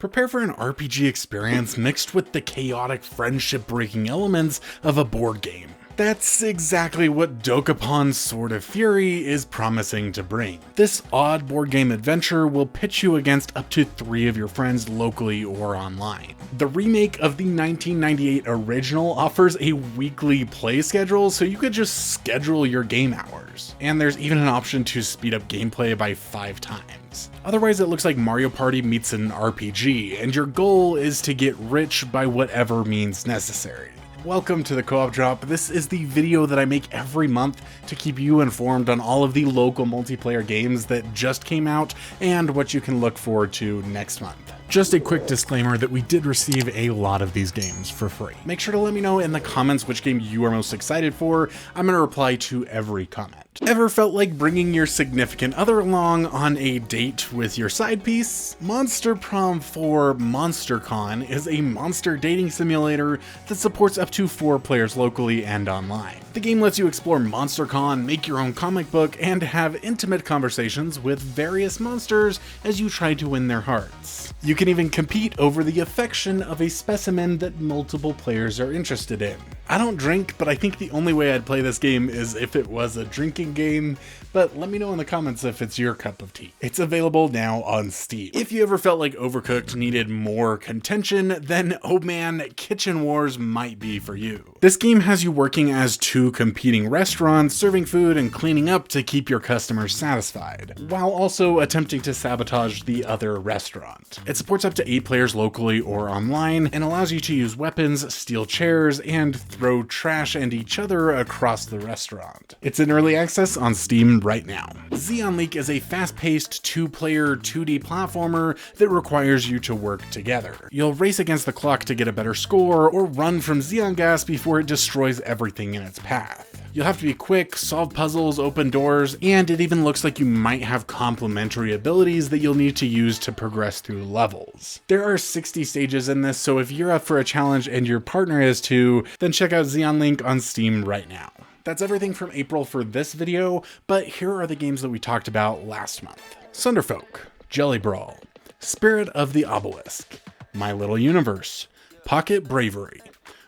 Prepare for an RPG experience mixed with the chaotic friendship-breaking elements of a board game. That's exactly what Dokapon Sword of Fury is promising to bring. This odd board game adventure will pitch you against up to 3 of your friends locally or online. The remake of the 1998 original offers a weekly play schedule, so you could just schedule your game hours. And there's even an option to speed up gameplay by 5 times. Otherwise, it looks like Mario Party meets an RPG, and your goal is to get rich by whatever means necessary. Welcome to the Co-op Drop. This is the video that I make every month to keep you informed on all of the local multiplayer games that just came out and what you can look forward to next month. Just a quick disclaimer that we did receive a lot of these games for free. Make sure to let me know in the comments which game you are most excited for. I'm going to reply to every comment. Ever felt like bringing your significant other along on a date with your side piece? Monster Prom 4 MonsterCon is a monster dating simulator that supports up to 4 players locally and online. The game lets you explore MonsterCon, make your own comic book, and have intimate conversations with various monsters as you try to win their hearts. You can even compete over the affection of a specimen that multiple players are interested in. I don't drink, but I think the only way I'd play this game is if it was a drinking game, but let me know in the comments if it's your cup of tea. It's available now on Steam. If you ever felt like Overcooked needed more contention, then oh man, Kitchen Wars might be for you. This game has you working as 2 competing restaurants, serving food and cleaning up to keep your customers satisfied, while also attempting to sabotage the other restaurant. It supports up to 8 players locally or online, and allows you to use weapons, steal chairs, and throw trash and each other across the restaurant. It's in early access on Steam right now. Xion Leak is a fast-paced 2-player 2D platformer that requires you to work together. You'll race against the clock to get a better score, or run from Xion gas before it destroys everything in its path. You'll have to be quick, solve puzzles, open doors, and it even looks like you might have complementary abilities that you'll need to use to progress through levels. There are 60 stages in this, so if you're up for a challenge and your partner is too, then check out Xion Link on Steam right now. That's everything from April for this video, but here are the games that we talked about last month. Sunderfolk, Jelly Brawl, Spirit of the Obelisk, My Little Universe, Pocket Bravery,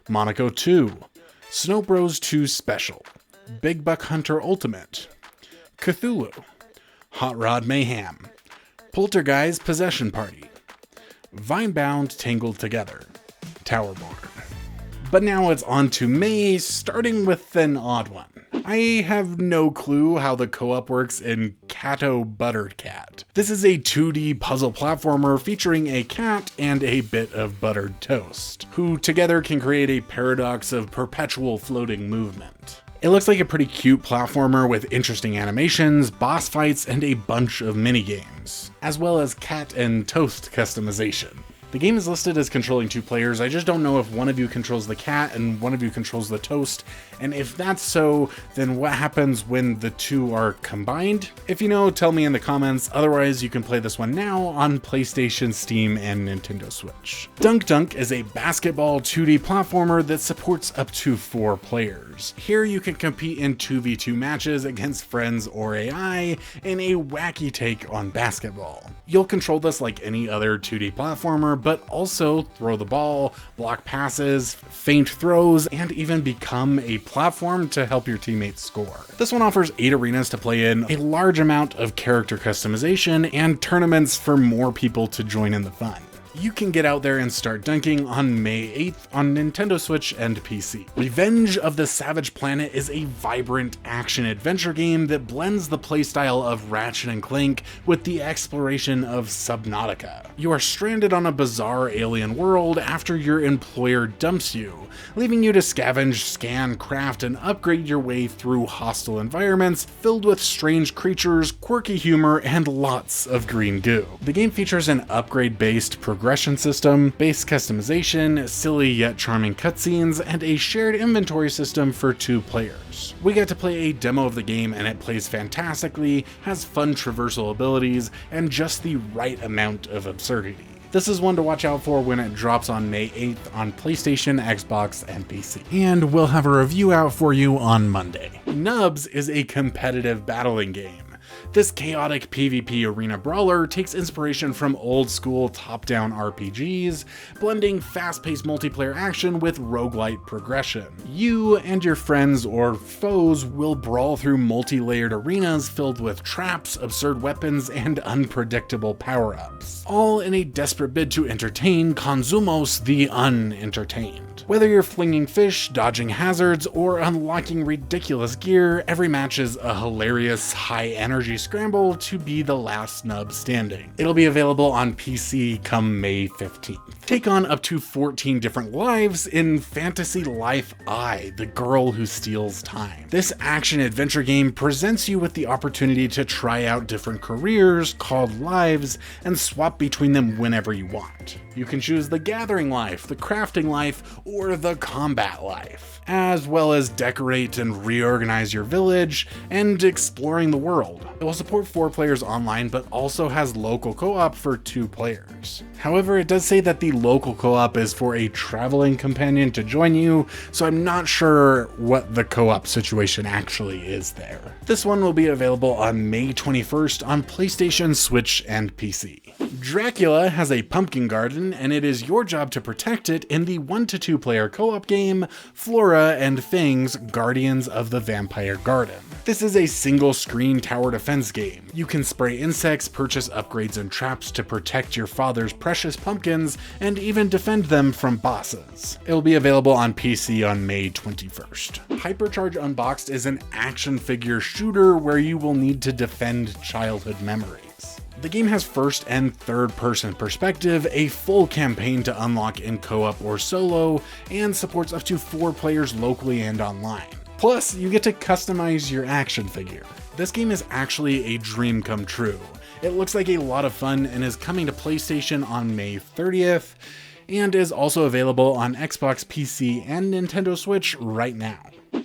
Monaco 2, Snow Bros 2 Special, Big Buck Hunter Ultimate, Cthulhu, Hot Rod Mayhem, Poltergeist Possession Party, Vinebound Tangled Together, Tower Barn. But now it's on to May, starting with an odd one. I have no clue how the co-op works in Cato Buttered Cat. This is a 2D puzzle platformer featuring a cat and a bit of buttered toast, who together can create a paradox of perpetual floating movement. It looks like a pretty cute platformer with interesting animations, boss fights, and a bunch of minigames, as well as cat and toast customization. The game is listed as controlling 2 players. I just don't know if one of you controls the cat and one of you controls the toast, and if that's so, then what happens when the 2 are combined? If you know, tell me in the comments. Otherwise, you can play this one now on PlayStation, Steam, and Nintendo Switch. Dunk Dunk is a basketball 2D platformer that supports up to 4 players. Here you can compete in 2v2 matches against friends or AI in a wacky take on basketball. You'll control this like any other 2D platformer, but also throw the ball, block passes, feint throws, and even become a platform to help your teammates score. This one offers 8 arenas to play in, a large amount of character customization, and tournaments for more people to join in the fun. You can get out there and start dunking on May 8th on Nintendo Switch and PC. Revenge of the Savage Planet is a vibrant action-adventure game that blends the playstyle of Ratchet & Clank with the exploration of Subnautica. You are stranded on a bizarre alien world after your employer dumps you, leaving you to scavenge, scan, craft, and upgrade your way through hostile environments filled with strange creatures, quirky humor, and lots of green goo. The game features an upgrade-based progression system, base customization, silly yet charming cutscenes, and a shared inventory system for 2 players. We got to play a demo of the game and it plays fantastically, has fun traversal abilities, and just the right amount of absurdity. This is one to watch out for when it drops on May 8th on PlayStation, Xbox, and PC. And we'll have a review out for you on Monday. Nubs is a competitive battling game. This chaotic PvP arena brawler takes inspiration from old-school top-down RPGs, blending fast-paced multiplayer action with roguelite progression. You and your friends or foes will brawl through multi-layered arenas filled with traps, absurd weapons, and unpredictable power-ups, all in a desperate bid to entertain consumos the unentertained. Whether you're flinging fish, dodging hazards, or unlocking ridiculous gear, every match is a hilarious, high-energy scramble to be the last nub standing. It'll be available on PC come May 15th. Take on up to 14 different lives in Fantasy Life I, the girl who steals time. This action-adventure game presents you with the opportunity to try out different careers called lives and swap between them whenever you want. You can choose the gathering life, the crafting life, or the combat life, as well as decorate and reorganize your village and exploring the world. It will support 4 players online, but also has local co-op for 2 players. However, it does say that the local co-op is for a traveling companion to join you, so I'm not sure what the co-op situation actually is there. This one will be available on May 21st on PlayStation, Switch, and PC. Dracula has a pumpkin garden, and it is your job to protect it in the 1 to 2 player co-op game, Flora Fang's Guardians of the Vampire Garden. This is a single screen tower defense game. You can spray insects, purchase upgrades and traps to protect your father's precious pumpkins, and even defend them from bosses. It will be available on PC on May 21st. Hypercharge Unboxed is an action figure shooter where you will need to defend childhood memories. The game has first and third person perspective, a full campaign to unlock in co-op or solo, and supports up to 4 players locally and online. Plus, you get to customize your action figure. This game is actually a dream come true. It looks like a lot of fun and is coming to PlayStation on May 30th, and is also available on Xbox, PC, and Nintendo Switch right now.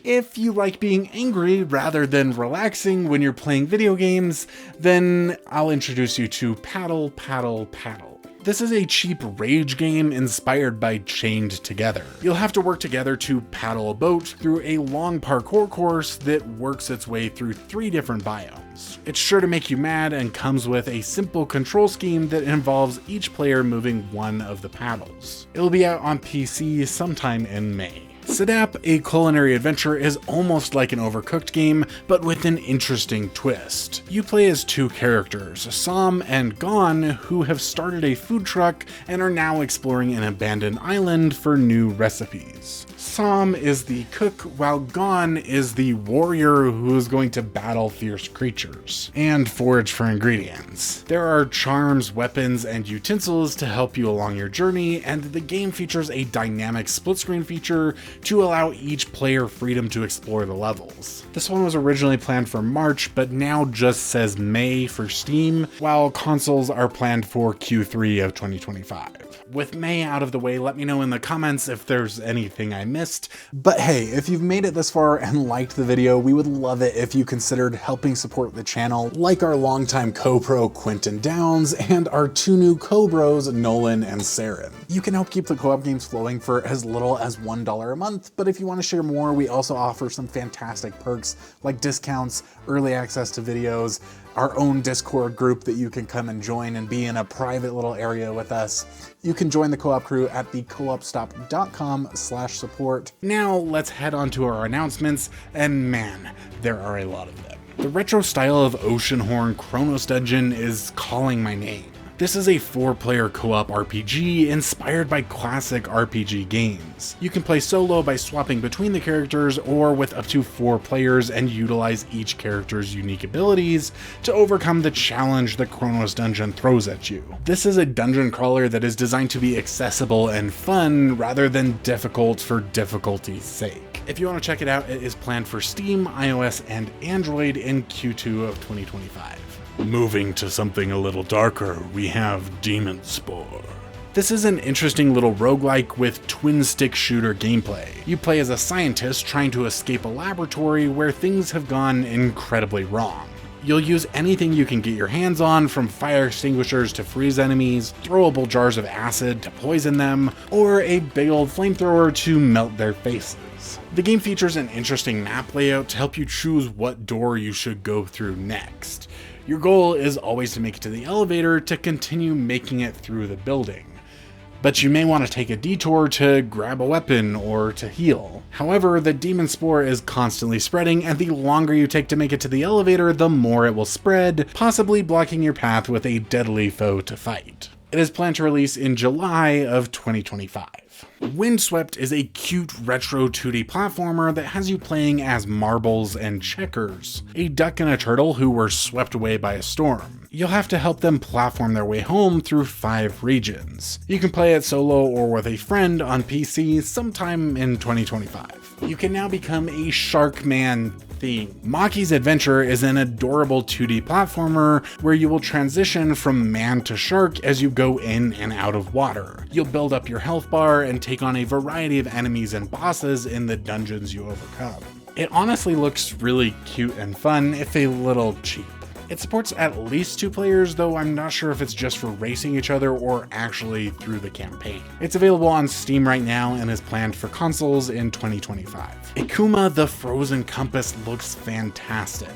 If you like being angry rather than relaxing when you're playing video games, then I'll introduce you to Paddle Paddle Paddle. This is a cheap rage game inspired by Chained Together. You'll have to work together to paddle a boat through a long parkour course that works its way through 3 different biomes. It's sure to make you mad and comes with a simple control scheme that involves each player moving one of the paddles. It'll be out on PC sometime in May. Sedap, a culinary adventure, is almost like an Overcooked game, but with an interesting twist. You play as 2 characters, Sam and Gon, who have started a food truck and are now exploring an abandoned island for new recipes. Sam is the cook, while Gon is the warrior who is going to battle fierce creatures and forage for ingredients. There are charms, weapons, and utensils to help you along your journey, and the game features a dynamic split screen feature to allow each player freedom to explore the levels. This one was originally planned for March, but now just says May for Steam, while consoles are planned for Q3 of 2025. With May out of the way, let me know in the comments if there's anything I missed. But hey, if you've made it this far and liked the video, we would love it if you considered helping support the channel, like our longtime co-pro Quentin Downs and our 2 new co-bros Nolan and Saren. You can help keep the co-op games flowing for as little as $1 a month, but if you want to share more, we also offer some fantastic perks like discounts, early access to videos, our own Discord group that you can come and join and be in a private little area with us. You can join the co-op crew at thecoopstop.com/support. Now let's head on to our announcements, and man, there are a lot of them. The retro style of Oceanhorn Chronos Dungeon is calling my name. This is a 4-player co-op RPG inspired by classic RPG games. You can play solo by swapping between the characters or with up to 4 players and utilize each character's unique abilities to overcome the challenge the Chronos Dungeon throws at you. This is a dungeon crawler that is designed to be accessible and fun rather than difficult for difficulty's sake. If you want to check it out, it is planned for Steam, iOS, and Android in Q2 of 2025. Moving to something a little darker, we have Demon Spore. This is an interesting little roguelike with twin-stick shooter gameplay. You play as a scientist trying to escape a laboratory where things have gone incredibly wrong. You'll use anything you can get your hands on, from fire extinguishers to freeze enemies, throwable jars of acid to poison them, or a big old flamethrower to melt their faces. The game features an interesting map layout to help you choose what door you should go through next. Your goal is always to make it to the elevator to continue making it through the building. But you may want to take a detour to grab a weapon or to heal. However, the demon spore is constantly spreading, and the longer you take to make it to the elevator, the more it will spread, possibly blocking your path with a deadly foe to fight. It is planned to release in July of 2025. Windswept is a cute retro 2D platformer that has you playing as marbles and checkers, a duck and a turtle who were swept away by a storm. You'll have to help them platform their way home through 5 regions. You can play it solo or with a friend on PC sometime in 2025. You can now become a shark man theme. Makis Adventure is an adorable 2D platformer where you will transition from man to shark as you go in and out of water. You'll build up your health bar and take on a variety of enemies and bosses in the dungeons you overcome. It honestly looks really cute and fun, if a little cheap. It supports at least 2 players, though I'm not sure if it's just for racing each other or actually through the campaign. It's available on Steam right now and is planned for consoles in 2025. Ikuma the Frozen Compass looks fantastic.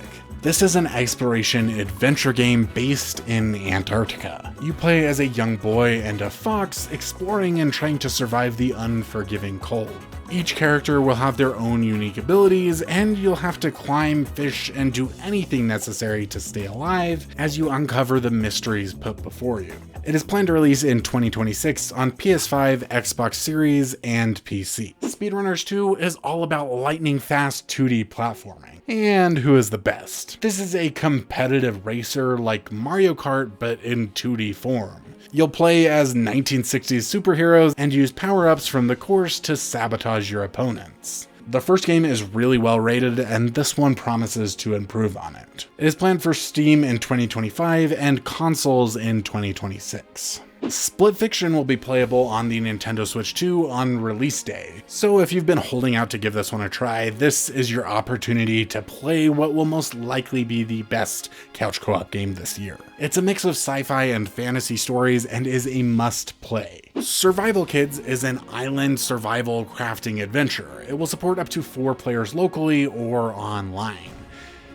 This is an exploration adventure game based in Antarctica. You play as a young boy and a fox exploring and trying to survive the unforgiving cold. Each character will have their own unique abilities, and you'll have to climb, fish, and do anything necessary to stay alive as you uncover the mysteries put before you. It is planned to release in 2026 on PS5, Xbox Series, and PC. Speedrunners 2 is all about lightning-fast 2D platforming. And who is the best? This is a competitive racer like Mario Kart, but in 2D form. You'll play as 1960s superheroes and use power-ups from the course to sabotage your opponents. The first game is really well rated, and this one promises to improve on it. It is planned for Steam in 2025 and consoles in 2026. Split Fiction will be playable on the Nintendo Switch 2 on release day, so if you've been holding out to give this one a try, this is your opportunity to play what will most likely be the best couch co-op game this year. It's a mix of sci-fi and fantasy stories and is a must-play. Survival Kids is an island survival crafting adventure. It will support up to 4 players locally or online.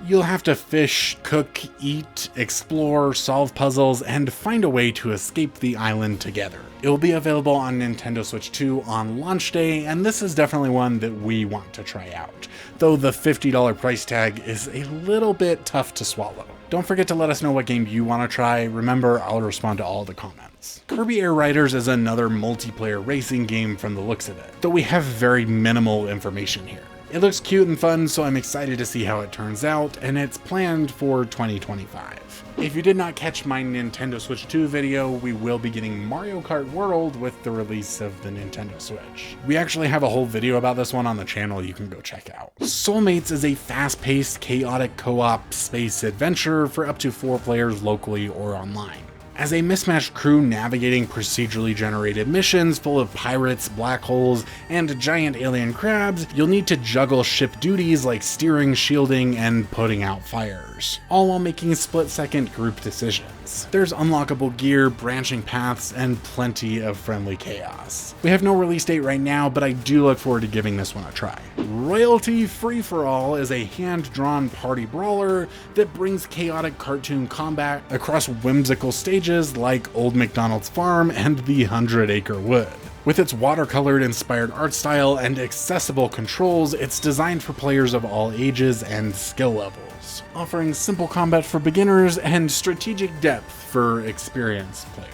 You'll have to fish, cook, eat, explore, solve puzzles, and find a way to escape the island together. It will be available on Nintendo Switch 2 on launch day, and this is definitely one that we want to try out, though the $50 price tag is a little bit tough to swallow. Don't forget to let us know what game you want to try. Remember, I'll respond to all the comments. Kirby Air Riders is another multiplayer racing game from the looks of it, though we have very minimal information here. It looks cute and fun, so I'm excited to see how it turns out, and it's planned for 2025. If you did not catch my Nintendo Switch 2 video, we will be getting Mario Kart World with the release of the Nintendo Switch. We actually have a whole video about this one on the channel you can go check out. Soulmates is a fast-paced, chaotic co-op space adventure for up to 4 players locally or online. As a mismatched crew navigating procedurally generated missions full of pirates, black holes, and giant alien crabs, you'll need to juggle ship duties like steering, shielding, and putting out fires, all while making split-second group decisions. There's unlockable gear, branching paths, and plenty of friendly chaos. We have no release date right now, but I do look forward to giving this one a try. Royalty Free For All is a hand-drawn party brawler that brings chaotic cartoon combat across whimsical stages like Old MacDonald's Farm and the 100 Acre Wood. With its watercolored inspired art style and accessible controls, it's designed for players of all ages and skill levels, offering simple combat for beginners and strategic depth for experienced players.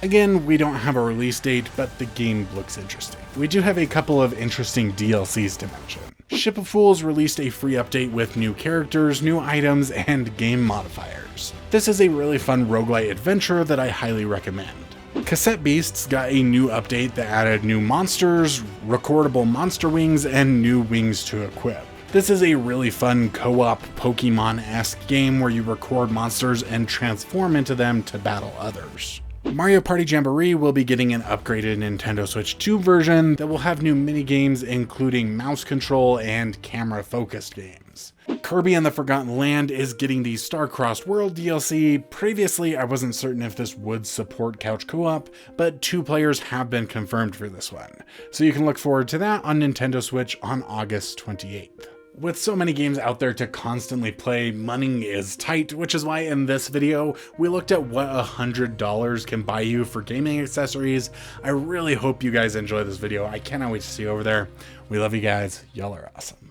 Again, we don't have a release date, but the game looks interesting. We do have a couple of interesting DLCs to mention. Ship of Fools released a free update with new characters, new items, and game modifiers. This is a really fun roguelite adventure that I highly recommend. Casset Beasts got a new update that added new monsters, recordable monster wings, and new wings to equip. This is a really fun co-op Pokemon-esque game where you record monsters and transform into them to battle others. Mario Party Jamboree will be getting an upgraded Nintendo Switch 2 version that will have new minigames including mouse control and camera-focused games. Kirby and the Forgotten Land is getting the Star-Crossed World DLC. Previously, I wasn't certain if this would support couch co-op, but 2 players have been confirmed for this one, so you can look forward to that on Nintendo Switch on August 28th. With so many games out there to constantly play, money is tight, which is why in this video, we looked at what $100 can buy you for gaming accessories. I really hope you guys enjoy this video. I cannot wait to see you over there. We love you guys. Y'all are awesome.